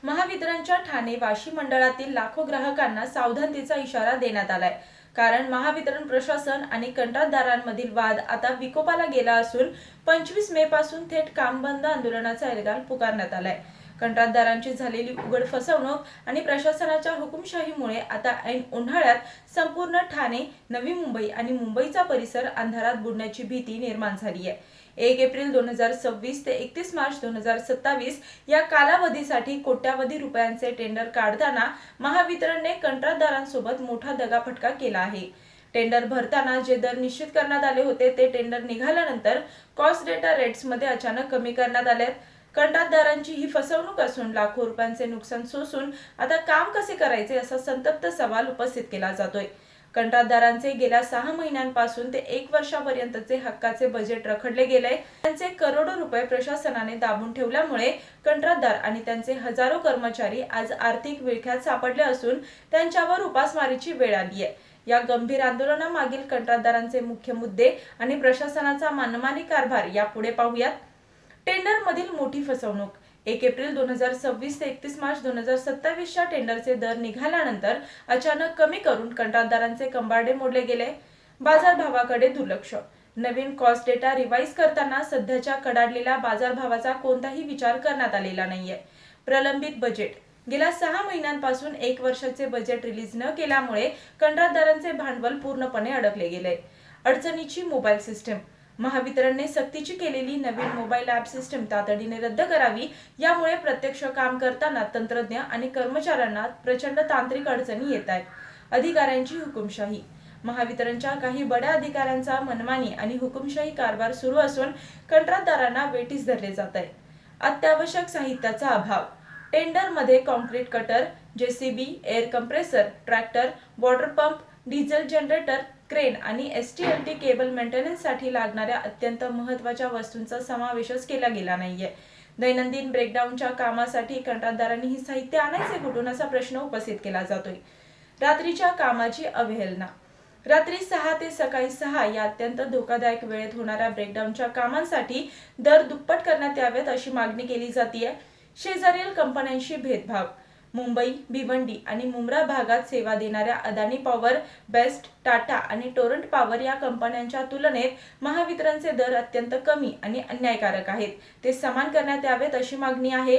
महावितरणच्या ठाणे वाशी मंडळातील लाखो ग्राहकांना सावधानतेचा इशारा देण्यात आलाय। कारण महावितरण प्रशासन आणि कंत्राटदारांमधील वाद आता विकोपाला गेला असून 25 मे पासून थेट काम बंद आंदोलनाचा एल्गार पुकारण्यात आलाय। कंत्राटदारांची झालेली उघड फसवणूक आणि प्रशासनाच्या हुकुमशाहीमुळे आता ऐन उन्हाळ्यात संपूर्ण ठाणे, नवी मुंबई आणि मुंबईचा परिसर अंधारात बुडण्याची भीती निर्माण झाली आहे। 1 एप्रिल 2026 ते 31 मार्च 2027 या कालावधीसाठी कोट्यावधी रुपयांचे टेंडर काढताना महावितरणने कंत्राटदारांसोबत मोठा दगाफटका केला आहे। टेंडर भरताना जे दर निश्चित करण्यात आले होते ते टेंडर निघाल्यानंतर कॉस्ट डेटा रेट्समध्ये अचानक कमी करण्यात आले। कंत्राटदारांची ही फसवणूक असून लाखो रुपयांचे नुकसान सोसून आता काम कसे करायचे असा संतप्त सवाल उपस्थित केला जातोय। कंत्राटदारांचे गेल्या 6 महिन्यांपासून ते 1 वर्षापर्यंतचे हक्काचे बजेट रखडले गेले। त्यांचे करोडो रुपये प्रशासनाने दाबून ठेवल्यामुळे कंत्राटदार आणि त्यांचे हजारो कर्मचारी आज आर्थिक विळख्यात सापडले असून त्यांच्यावर उपासमारीची वेळ आली आहे। या गंभीर आंदोलनामागील कंत्राटदारांचे मुख्य मुद्दे आणि प्रशासनाचा मनमानी कारभार यापुढे पाहूयात। टेंडर मधील मोठी फसवणूक। 1 एप्रिल 2026 ते 31 मार्च 2027 च्या टेंडरचे दर निघाल्यानंतर अचानक कमी करून कंत्राटदारांचे कंबारडे मोडले गेले। बाजारभावाकडे दुर्लक्ष। नवीन कॉस्ट डेटा रिवाइज करताना सध्याच्या कडाडलेल्या बाजारभावाचा कोणताही विचार करण्यात आलेला नाहीये। प्रलंबित बजेट। गेल्या 6 महिन्यांपासून 1 वर्षाचे बजेट रिलीज न केल्यामुळे कंत्राटदारांचे भांडवल पूर्णपणे अडकले गेले। अडचणीची मोबाईल सिस्टम। महावितरणने सक्तीची केलेली नवीन मोबाईल ॲप सिस्टम तातडीने रद्द करावी। यामुळे प्रत्यक्ष काम करताना तंत्रज्ञ आणि कर्मचाऱ्यांना प्रचंड तांत्रिक अडचणी येत आहेत। अधिकाऱ्यांची हुकुमशाही। महावितरणच्या काही बड्या अधिकाऱ्यांचा मनमानी आणि हुकुमशाही कारभार सुरू असून कंत्राटदारांना वेठीस धरले जात आहे। अत्यावश्यक साहित्याचा अभाव। टेंडर मध्ये concrete cutter, JCB, air compressor, tractor, water pump, diesel generator, crane आणि एसटीएलटी केबल मेंटेनन्ससाठी लागणाऱ्या अत्यंत महत्त्वाच्या वस्तूंचा समावेशच केला गेला नाहीये। दैनंदिन ब्रेकडाऊनच्या कामासाठी कंत्राटदारांनी ही साहित्य आणायचे कुठून असा प्रश्न उपस्थित केला जातोय। रात्रीच्या कामाची अवहेलना। रात्री 6 ते सकाळी 6 या अत्यंत धोकादायक वेळेत होणाऱ्या ब्रेकडाऊनच्या कामांसाठी दर दुप्पट करण्यात यावेत अशी मागणी केली जाते। शेजारील कंपन्यांशी भेदभाव। मुंबई, भिवंडी आणि मुंब्रा भागात सेवा देणाऱ्या अदानी पॉवर, बेस्ट, टाटा आणि टोरंट पॉवर या कंपन्यांच्या तुलनेत महावितरणचे दर अत्यंत कमी आणि अन्यायकारक आहेत। ते समान करण्यात यावेत अशी मागणी आहे।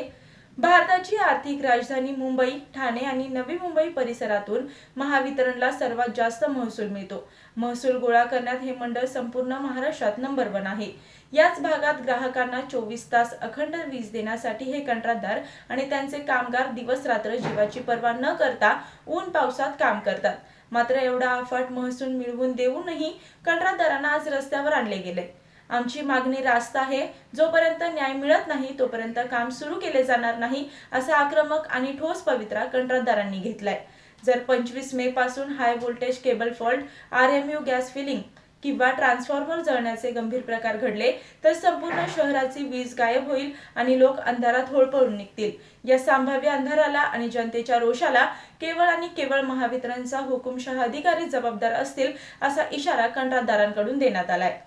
भारताची आर्थिक राजधानी मुंबई, ठाणे आणि नवी मुंबई परिसरातून महावितरणला सर्वात जास्त महसूल मिळतो। महसूल गोळा करण्यात हे मंडळ संपूर्ण महाराष्ट्रात नंबर 1 आहे। याच भागात ग्राहकांना 24 तास अखंड वीज देण्यासाठी हे कंत्राटदार आणि त्यांचे कामगार दिवस रात्र जीवाची पर्वा न करता ऊन पावसात काम करतात। मात्र एवढा अफाट महसूल मिळवून देऊनही कंत्राटदारांना आज रस्त्यावर आणले गेले। आमची मागणी रास्त आहे। जोपर्यंत न्याय मिळत नाही तोपर्यंत काम सुरू केले जाणार नाही असा आक्रमक आणि ठोस पवित्रा कंत्राटदारांनी घेतलाय। जर 25 मे पासून high voltage cable fault, RMU gas filling किंवा ट्रान्सफॉर्मर जळण्याचे गंभीर प्रकार घडले तर संपूर्ण शहराची वीज गायब होईल आणि लोक अंधारात होरपळून निघतील। या संभाव्य अंधाराला आणि जनतेच्या रोषाला केवळ आणि केवळ महावितरणचा हुकुमशाह अधिकारी जबाबदार असतील असा इशारा कंत्राटदारांकडून देण्यात आलाय।